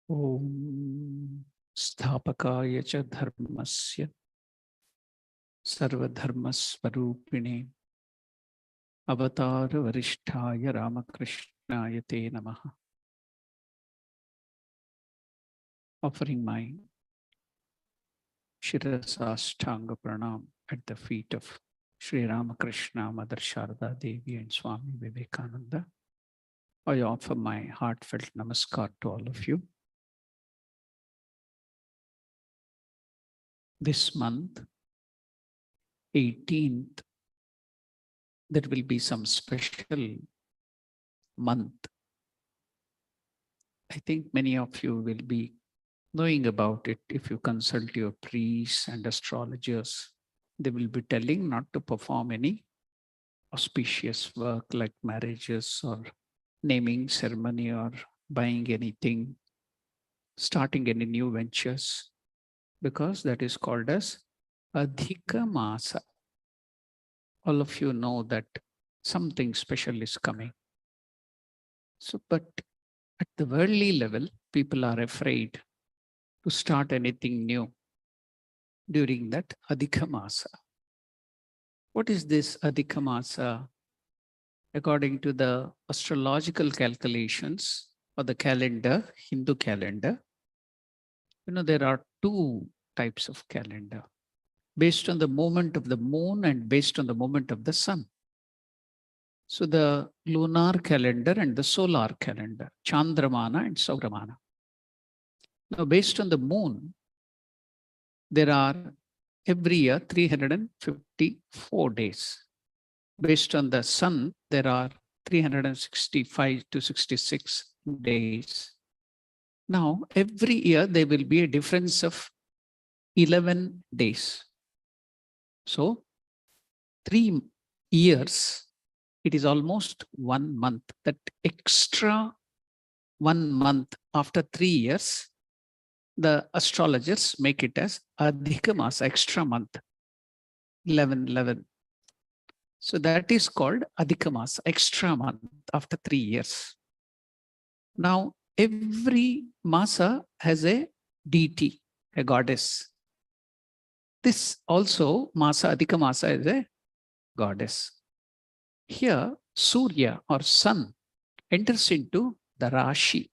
Om Sthapakaya cha dharmasya sarvadharmasvarupine avatar varishtaya Ramakrishnaya te namaha. Offering my Shirasashtanga Pranam at the feet of Sri Ramakrishna, Mother Sharda Devi and Swami Vivekananda, I offer my heartfelt namaskar to all of you. This month, 18th, there will be some special month. I think many of you will be knowing about it if you consult your priests and astrologers. They will be telling not to perform any auspicious work like marriages or naming ceremony or buying anything, starting any new ventures, because that is called as Adhika Masa. All of you know that something special is coming. So, but at the worldly level, people are afraid to start anything new during that Adhika Masa. What is this Adhika Masa? According to the astrological calculations or the calendar, Hindu calendar, there are two types of calendar based on the movement of the moon and based on the movement of the sun. So the lunar calendar and the solar calendar, Chandramana and Sauramana. Now, based on the moon, there are every year 354 days. Based on the sun, there are 365 to 66 days. Now, every year there will be a difference of 11 days. So, 3 years, it is almost 1 month. That extra 1 month after 3 years, the astrologers make it as Adhika Masa, extra month, 11. So that is called Adhika Masa, extra month after 3 years. Now, every Masa has a deity, a goddess. This also, Masa, Adhika Masa is a goddess. Here, Surya or sun enters into the Rashi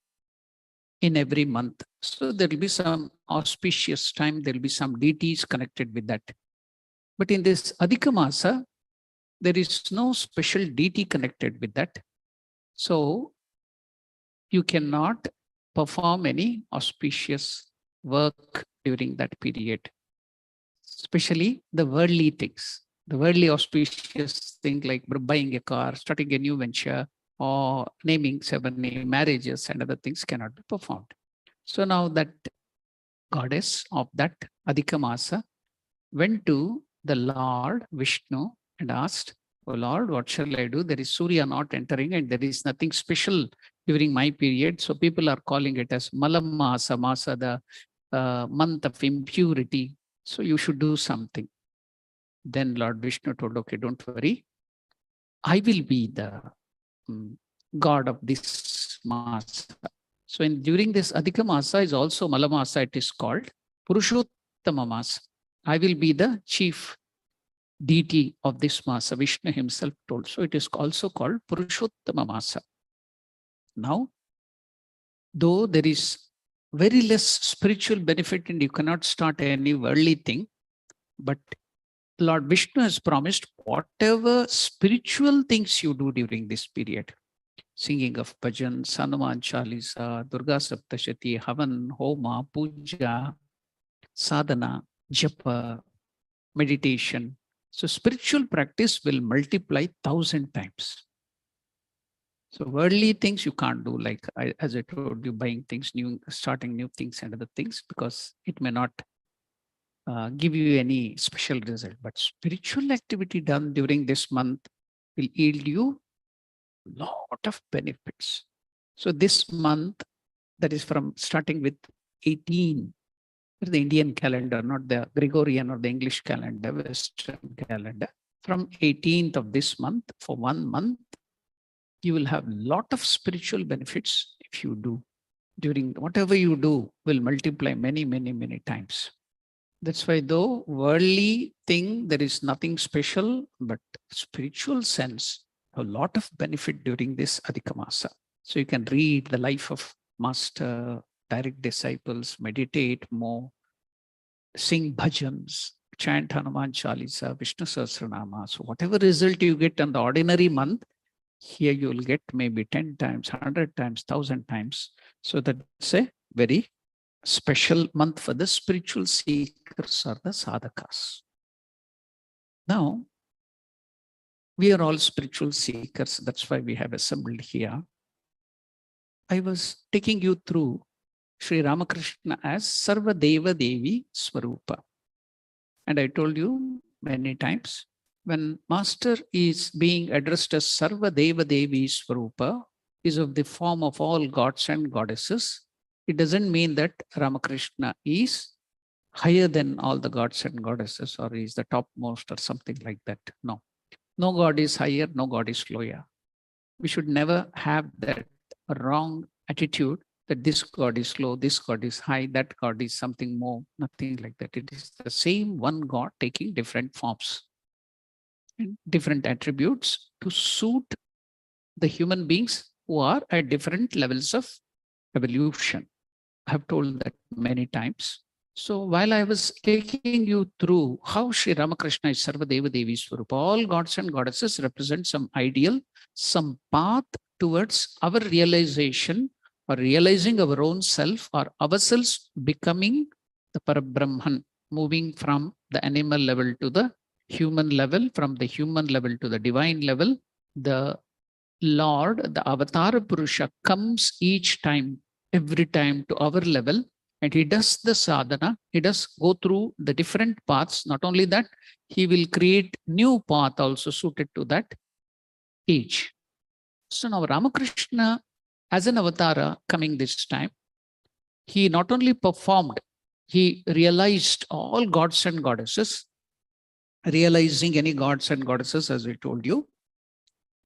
in every month. So there will be some auspicious time, there will be some deities connected with that. But in this Adhika Masa, there is no special deity connected with that. So you cannot perform any auspicious work during that period, especially the worldly things. The worldly auspicious thing like buying a car, starting a new venture, or naming ceremony, marriages and other things cannot be performed. So now that goddess of that Adhika Masa went to the Lord Vishnu and asked, "Oh Lord, what shall I do? There is Surya not entering and there is nothing special during my period. So people are calling it as Malam Masa, Masa, the month of impurity. So you should do something." Then Lord Vishnu told, "Okay, don't worry. I will be the God of this Masa." So during this Adhika Masa is also Malamasa, it is called Purushottama Masa. I will be the chief deity of this Masa, Vishnu himself told. So it is also called Purushottama Masa. Now, though there is very less spiritual benefit and you cannot start any worldly thing, but Lord Vishnu has promised whatever spiritual things you do during this period, singing of bhajan, Hanuman Chalisa, Durga Saptashati, Havan, Homa, Puja, Sadhana, Japa, meditation. So spiritual practice will multiply 1,000 times. So worldly things you can't do, like as I told you, buying things new, starting new things and other things, because it may not give you any special result. But spiritual activity done during this month will yield you lot of benefits. So this month, that is from starting with 18, the Indian calendar, not the Gregorian or the English calendar, Western calendar. From 18th of this month, for 1 month, you will have lot of spiritual benefits if you do. during whatever you do will multiply many, many, many times. That's why though worldly thing, there is nothing special, but spiritual sense, a lot of benefit during this Adhika Masa. So you can read the life of master, direct disciples, meditate more, sing bhajans, chant Hanuman Chalisa, Vishnu Sahasranama. So whatever result you get on the ordinary month, here you will get maybe 10 times, 100 times, 1,000 times. So that's a very special month for the spiritual seekers or the sadhakas. Now, we are all spiritual seekers. That's why we have assembled here. I was taking you through Sri Ramakrishna as Sarva Deva Devi Swarupa. And I told you many times, when Master is being addressed as Sarva Deva Devi Swarupa, is of the form of all gods and goddesses, it doesn't mean that Ramakrishna is higher than all the gods and goddesses, or is the topmost or something like that. No. No God is higher, no God is lower. We should never have that wrong attitude that this God is low, this God is high, that God is something more, nothing like that. It is the same one God taking different forms and different attributes to suit the human beings who are at different levels of evolution. I have told that many times. So while I was taking you through how Sri Ramakrishna is Sarva Deva Devi Swarupa, all gods and goddesses represent some ideal, some path towards our realization or realizing our own self or ourselves becoming the Parabrahman, moving from the animal level to the human level, from the human level to the divine level. The Lord, the Avatar Purusha, comes each time, every time to our level, and he does the sadhana. He does go through the different paths. Not only that, he will create new path also suited to that age. So now Ramakrishna, as an avatara coming this time, he not only performed, he realized all gods and goddesses. Realizing any gods and goddesses, as I told you,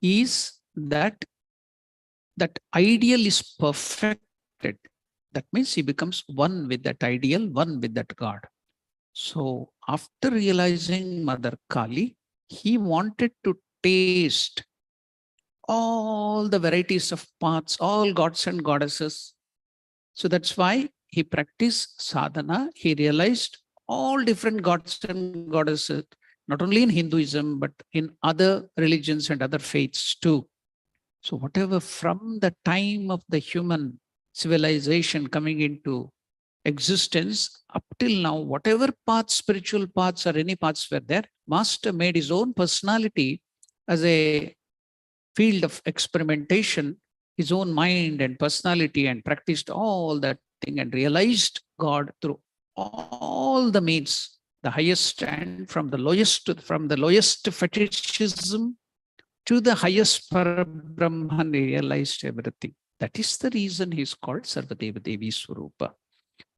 is that ideal is perfected. That means he becomes one with that ideal, one with that God. So after realizing Mother Kali, he wanted to taste all the varieties of paths, all gods and goddesses. So that's why he practiced sadhana. He realized all different gods and goddesses, not only in Hinduism, but in other religions and other faiths too. So whatever from the time of the human civilization coming into existence up till now, whatever paths, spiritual paths or any paths were there, Master made his own personality as a field of experimentation, his own mind and personality, and practiced all that thing and realized God through all the means, the highest and from the lowest fetishism to the highest Parabrahman, realized everything. That is the reason he's called Sarvadeva Devi Swarupa.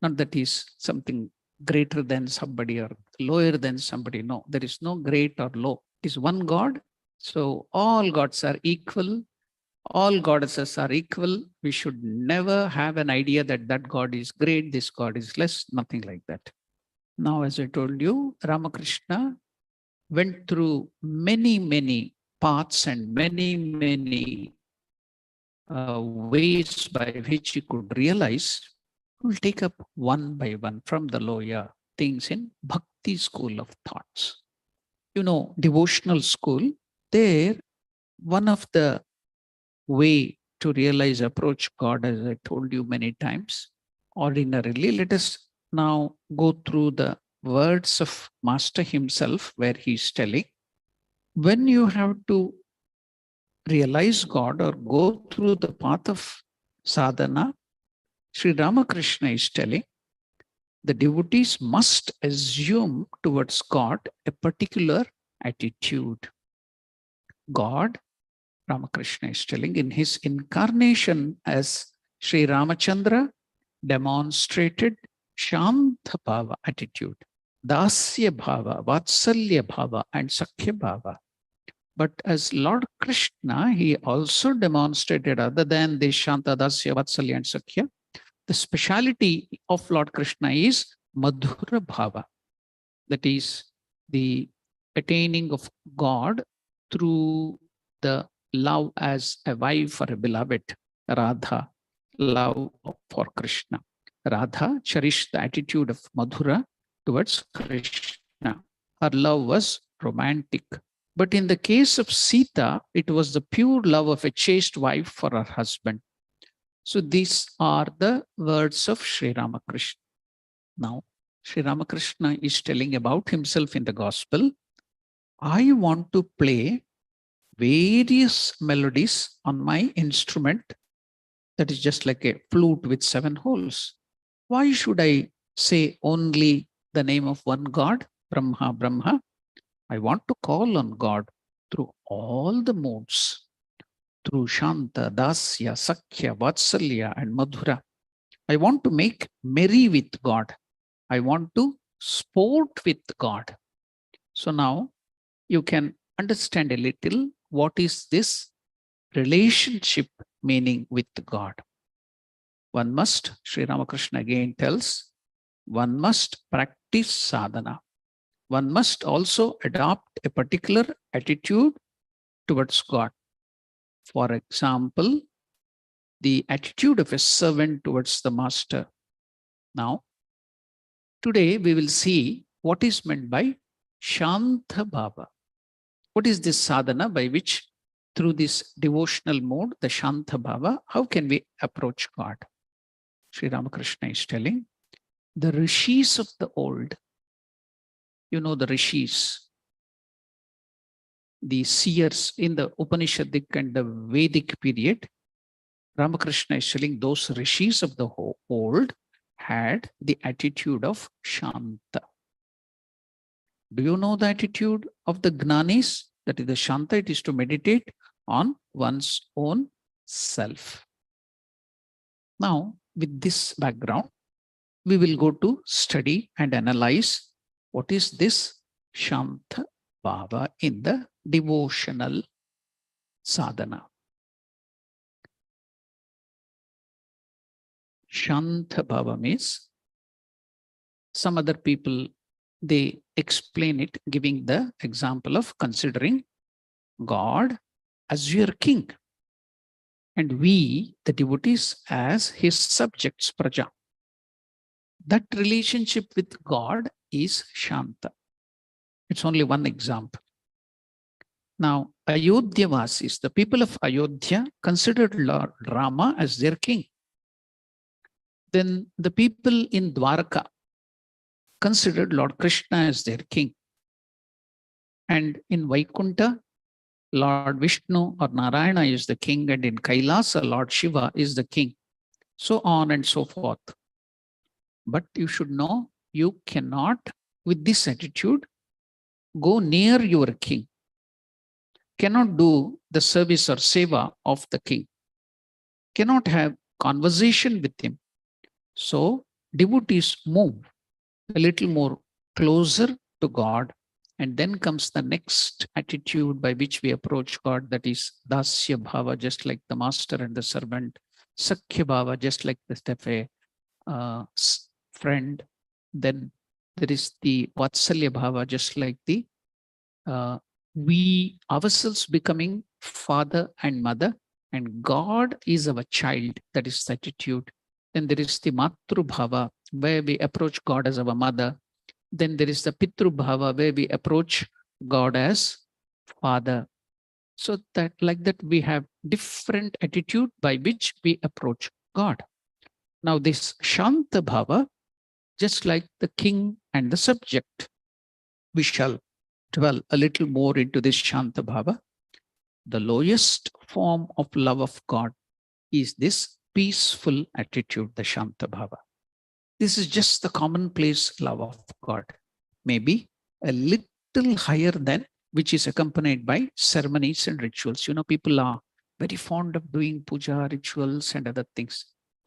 Not that he's something greater than somebody or lower than somebody. No, there is no great or low. It is one God. So all gods are equal. All goddesses are equal. We should never have an idea that that God is great, this God is less, nothing like that. Now, as I told you, Ramakrishna went through many, many paths and many ways by which he could realize. We'll take up one by one from the lower things in Bhakti school of thoughts. You know, devotional school, there, one of the way to realize, approach God, as I told you many times, ordinarily, let us now go through the words of Master himself, where he's telling, when you have to realize God or go through the path of sadhana, Sri Ramakrishna is telling, the devotees must assume towards God a particular attitude. God, Ramakrishna is telling, in his incarnation as Sri Ramachandra, demonstrated Shanta Bhava attitude, Dasya Bhava, Vatsalya Bhava, and Sakhya Bhava. But as Lord Krishna, he also demonstrated, other than the Shanta, Dasya, Vatsalya, and Sakhya, The speciality of Lord Krishna is Madhura Bhava. That is the attaining of God through the love as a wife for a beloved, Radha, love for Krishna. Radha cherished the attitude of Madhura towards Krishna. Her love was romantic. But in the case of Sita, it was the pure love of a chaste wife for her husband. So these are the words of Sri Ramakrishna. Now, Sri Ramakrishna is telling about himself in the gospel. I want to play various melodies on my instrument that is just like a flute with 7 holes. Why should I say only the name of one God, Brahma, Brahma? I want to call on God through all the modes, through Shanta, Dasya, Sakhya, Vatsalya, and Madhura. I want to make merry with God. I want to sport with God. So now you can understand a little what is this relationship meaning with God. One must, Sri Ramakrishna again tells, one must practice sadhana. One must also adopt a particular attitude towards God. For example, the attitude of a servant towards the master. Now, today we will see what is meant by Shanta Bhava. What is this sadhana by which through this devotional mode, the Shanta Bhava, how can we approach God? Sri Ramakrishna is telling, the rishis of the old, you know the rishis, the seers in the Upanishadic and the Vedic period, Ramakrishna is telling those rishis of the old had the attitude of Shanta. Do you know the attitude of the Gnanis? That is the Shanta, it is to meditate on one's own self. Now, with this background, we will go to study and analyze what is this Shanta Bhava in the devotional sadhana. Shanta Bhava means, some other people, they explain it giving the example of considering God as your king and we, the devotees, as his subjects, praja. That relationship with God is Shanta. It's only one example. Now, Ayodhyavasis, the people of Ayodhya, considered Lord Rama as their king. Then the people in Dwarka considered Lord Krishna as their king. And in Vaikunta, Lord Vishnu or Narayana is the king, and in Kailasa, Lord Shiva is the king. So on and so forth. But you should know, you cannot, with this attitude, go near your king. Cannot do the service or seva of the king. Cannot have conversation with him. So devotees move a little more closer to God. And then comes the next attitude by which we approach God, that is Dasya Bhava, just like the master and the servant. Sakhya Bhava, just like the friend. Then there is the Vatsalya Bhava, just like the we ourselves becoming father and mother, and God is our child. That is the attitude. Then there is the Matru Bhava, where we approach God as our mother. Then there is the Pitru Bhava, where we approach God as father. So that like that we have different attitude by which we approach God. Now this Shanta Bhava, just like the king and the subject, we shall dwell a little more into this Shanta Bhava. The lowest form of love of God is this peaceful attitude, the Shanta Bhava. This is just the commonplace love of God, maybe a little higher than which is accompanied by ceremonies and rituals. You know, people are very fond of doing puja, rituals and other things.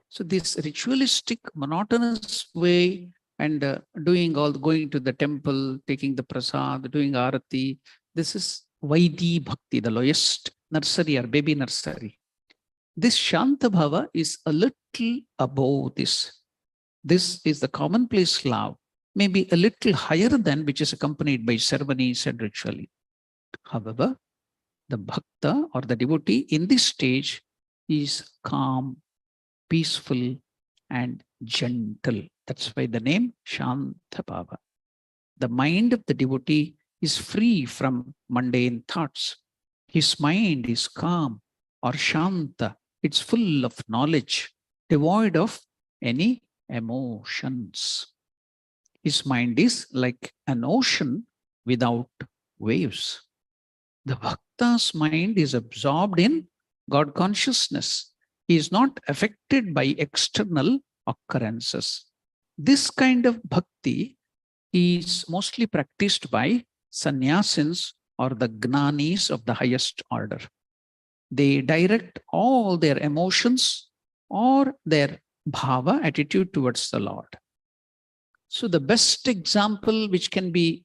So this ritualistic, monotonous way and going to the temple, taking the prasad, doing arati, this is Vaidi Bhakti, the lowest nursery or baby nursery. This Shanta Bhava is a little above this. This is the commonplace love, maybe a little higher than which is accompanied by ceremonies and ritually. However, the bhakta or the devotee in this stage is calm, peaceful, and gentle. That's why the name Shanta Bhava. The mind of the devotee is free from mundane thoughts. His mind is calm or Shanta. It's full of knowledge, devoid of any emotions. His mind is like an ocean without waves. The bhakta's mind is absorbed in God consciousness. He is not affected by external occurrences. This kind of bhakti is mostly practiced by sannyasins or the gnanis of the highest order. They direct all their emotions or their bhava, attitude towards the Lord. So the best example which can be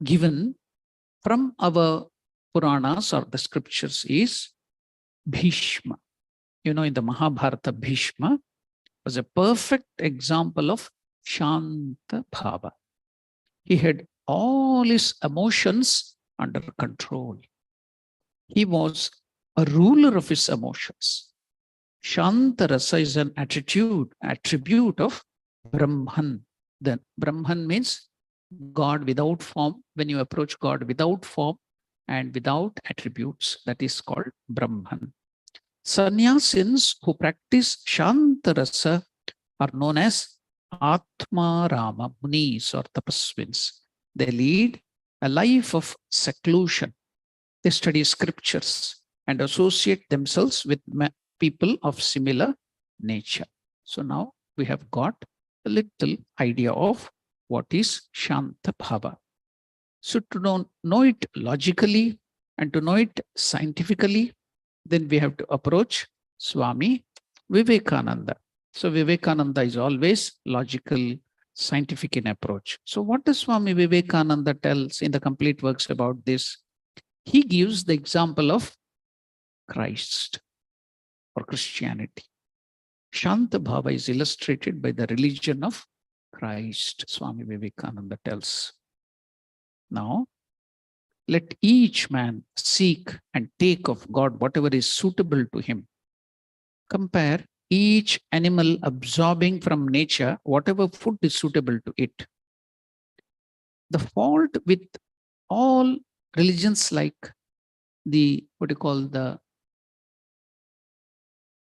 given from our Puranas or the scriptures is Bhishma. You know, in the Mahabharata, Bhishma was a perfect example of Shanta Bhava. He had all his emotions under control. He was a ruler of his emotions. Shanta Rasa is an attribute of Brahman. Then Brahman means God without form. When you approach God without form and without attributes, that is called Brahman. Sannyasins who practice Shanta Rasa are known as Swatmarama munis or tapasvins. They lead a life of seclusion. They study scriptures and associate themselves with people of similar nature. So now we have got a little idea of what is Shanta Bhava. So to know it logically and to know it scientifically, then we have to approach Swami Vivekananda. So Vivekananda is always logical, scientific in approach. So what does Swami Vivekananda tells in the complete works about this? He gives the example of Christ or Christianity. Shanta Bhava is illustrated by the religion of Christ, Swami Vivekananda tells. Now, let each man seek and take of God whatever is suitable to him. Compare each animal absorbing from nature whatever food is suitable to it. The fault with all religions like the, what you call the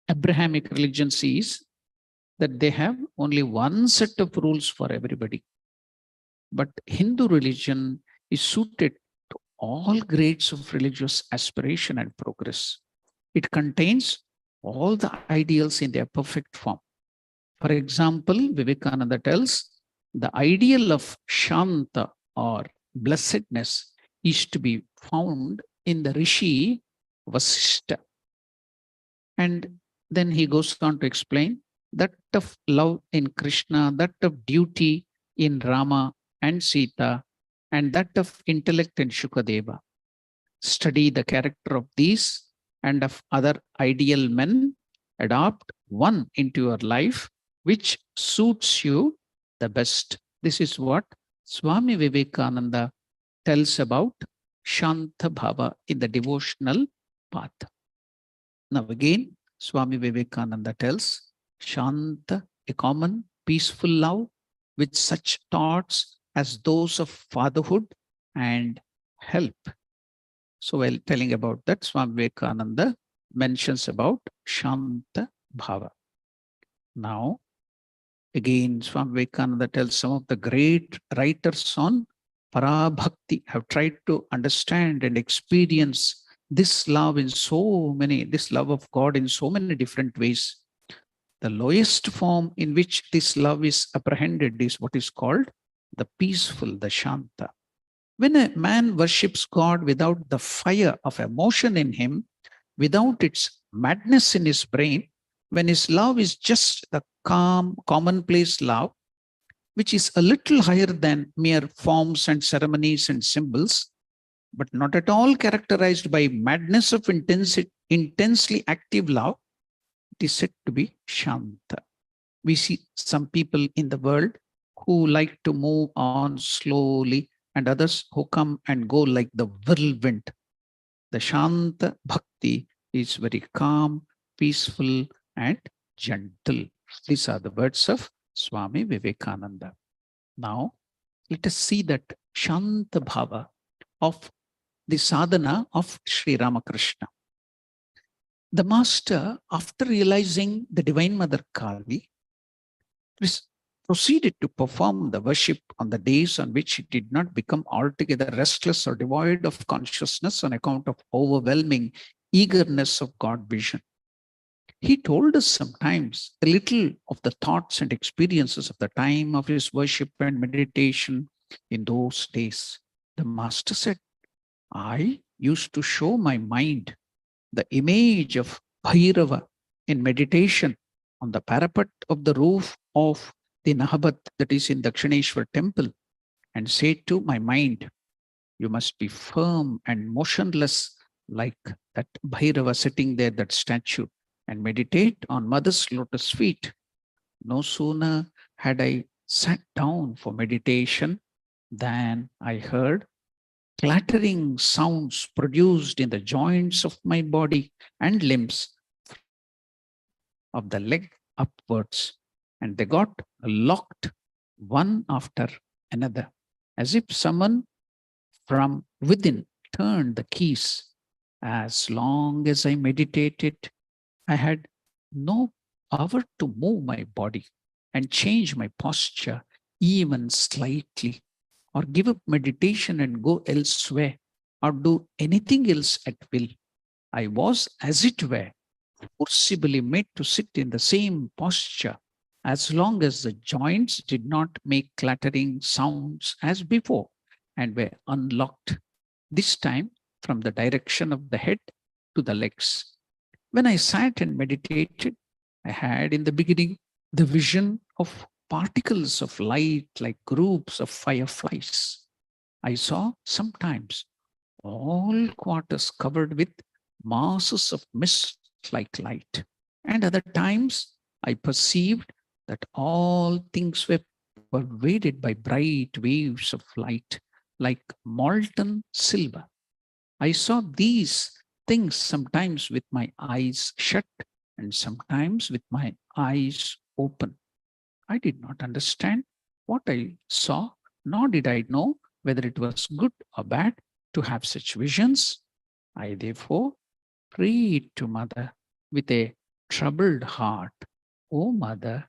Abrahamic religions is that they have only one set of rules for everybody. But Hindu religion is suited to all grades of religious aspiration and progress. It contains all the ideals in their perfect form. For example, Vivekananda tells the ideal of Shanta or blessedness is to be found in the Rishi Vasishta. And then he goes on to explain that of love in Krishna, that of duty in Rama and Sita, and that of intellect in Shukadeva. Study the character of these and of other ideal men, adopt one into your life which suits you the best. This is what Swami Vivekananda tells about Shanta Bhava in the devotional path. Now again, Swami Vivekananda tells Shanta, a common peaceful love with such thoughts as those of fatherhood and help. So while telling about that, Swami Vivekananda mentions about Shanta Bhava. Now, again, Swami Vivekananda tells some of the great writers on Parabhakti have tried to understand and experience this love in so many, this love of God in so many different ways. The lowest form in which this love is apprehended is what is called the peaceful, the Shanta. When a man worships God without the fire of emotion in him, without its madness in his brain, when his love is just the calm, commonplace love, which is a little higher than mere forms and ceremonies and symbols, but not at all characterized by madness of intensely active love, it is said to be Shanta. We see some people in the world who like to move on slowly, and others who come and go like the whirlwind. The Shanta Bhakti is very calm, peaceful, and gentle. These are the words of Swami Vivekananda. Now, let us see that Shanta Bhava of the sadhana of Sri Ramakrishna. The master, after realizing the Divine Mother Kali, proceeded to perform the worship on the days on which he did not become altogether restless or devoid of consciousness on account of overwhelming eagerness of God vision. He told us sometimes a little of the thoughts and experiences of the time of his worship and meditation in those days. The master said, I used to show my mind the image of Bhairava in meditation on the parapet of the roof of the Nahabat, that is in Dakshineshwar temple, and say to my mind, you must be firm and motionless like that Bhairava sitting there, that statue, and meditate on mother's lotus feet. No sooner had I sat down for meditation than I heard clattering sounds produced in the joints of my body and limbs from the bottom of the leg upwards, and they got locked one after another, as if someone from within turned the keys. As long as I meditated, I had no power to move my body and change my posture even slightly, or give up meditation and go elsewhere, or do anything else at will. I was, as it were, forcibly made to sit in the same posture as long as the joints did not make clattering sounds as before and were unlocked, this time from the direction of the head to the legs. When I sat and meditated, I had in the beginning the vision of particles of light like groups of fireflies. I saw sometimes all quarters covered with masses of mist like light, and other times I perceived that all things were pervaded by bright waves of light like molten silver. I saw these things sometimes with my eyes shut and sometimes with my eyes open. I did not understand what I saw, nor did I know whether it was good or bad to have such visions. I therefore prayed to Mother with a troubled heart. Oh, Mother,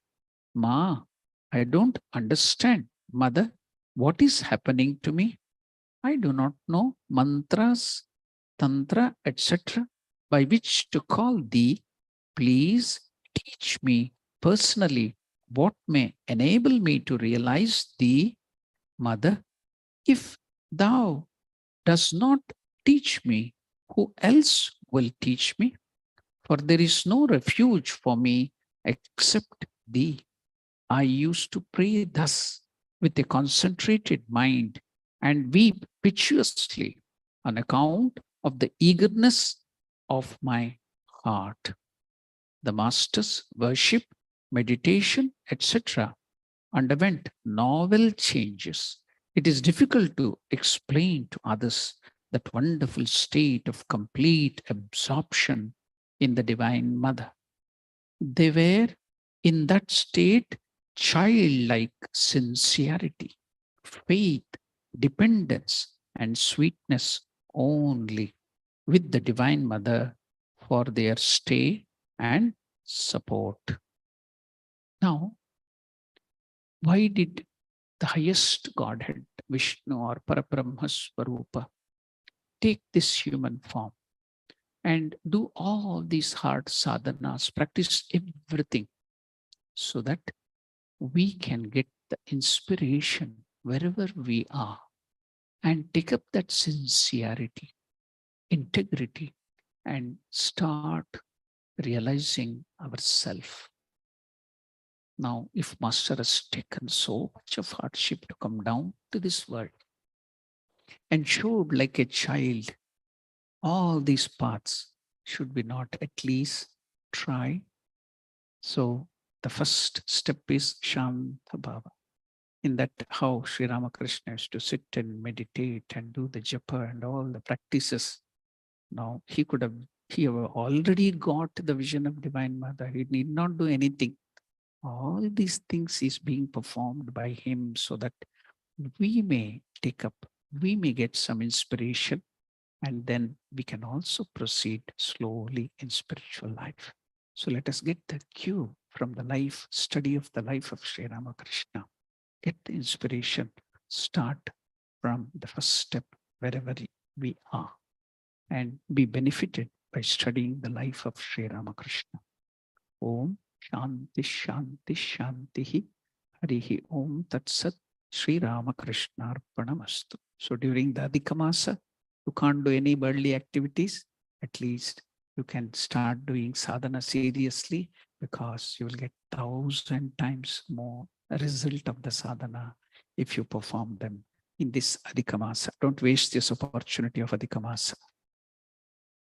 Ma, I don't understand. Mother, what is happening to me? I do not know mantras, tantra, etc., by which to call thee. Please teach me personally what may enable me to realize thee, Mother. If thou dost not teach me, who else will teach me? For there is no refuge for me except thee. I used to pray thus with a concentrated mind and weep piteously on account of the eagerness of my heart. The master's worship, meditation, etc. underwent novel changes. It is difficult to explain to others that wonderful state of complete absorption in the Divine Mother. They were in that state childlike sincerity, faith, dependence, and sweetness only, with the Divine Mother for their stay and support. Now, why did the highest Godhead, Vishnu or Parabrahma Swarupa, take this human form and do all these hard sadhanas, practice everything, so that we can get the inspiration wherever we are and take up that sincerity, integrity, and start realizing ourselves. Now, if Master has taken so much of hardship to come down to this world and showed like a child all these paths, should we not at least try So the first step is Shanta Bhava. In that, how Sri Ramakrishna used to sit and meditate and do the japa and all the practices. Now he have already got the vision of Divine Mother. He need not do anything. All these things is being performed by him so that we may take up, we may get some inspiration, and then we can also proceed slowly in spiritual life. So let us get the cue from the life, study of the life of Sri Ramakrishna. Get the inspiration, start from the first step wherever we are, and be benefited by studying the life of Sri Ramakrishna. Om Shanti Shanti Shanti Harihi Om Tat Sat Sri Ramakrishna Arpanamastu. So during the Adhikamasa, you can't do any worldly activities. At least you can start doing sadhana seriously, because you will get 1,000 times more result of the sadhana if you perform them in this Adhikamasa. Don't waste this opportunity of Adhikamasa.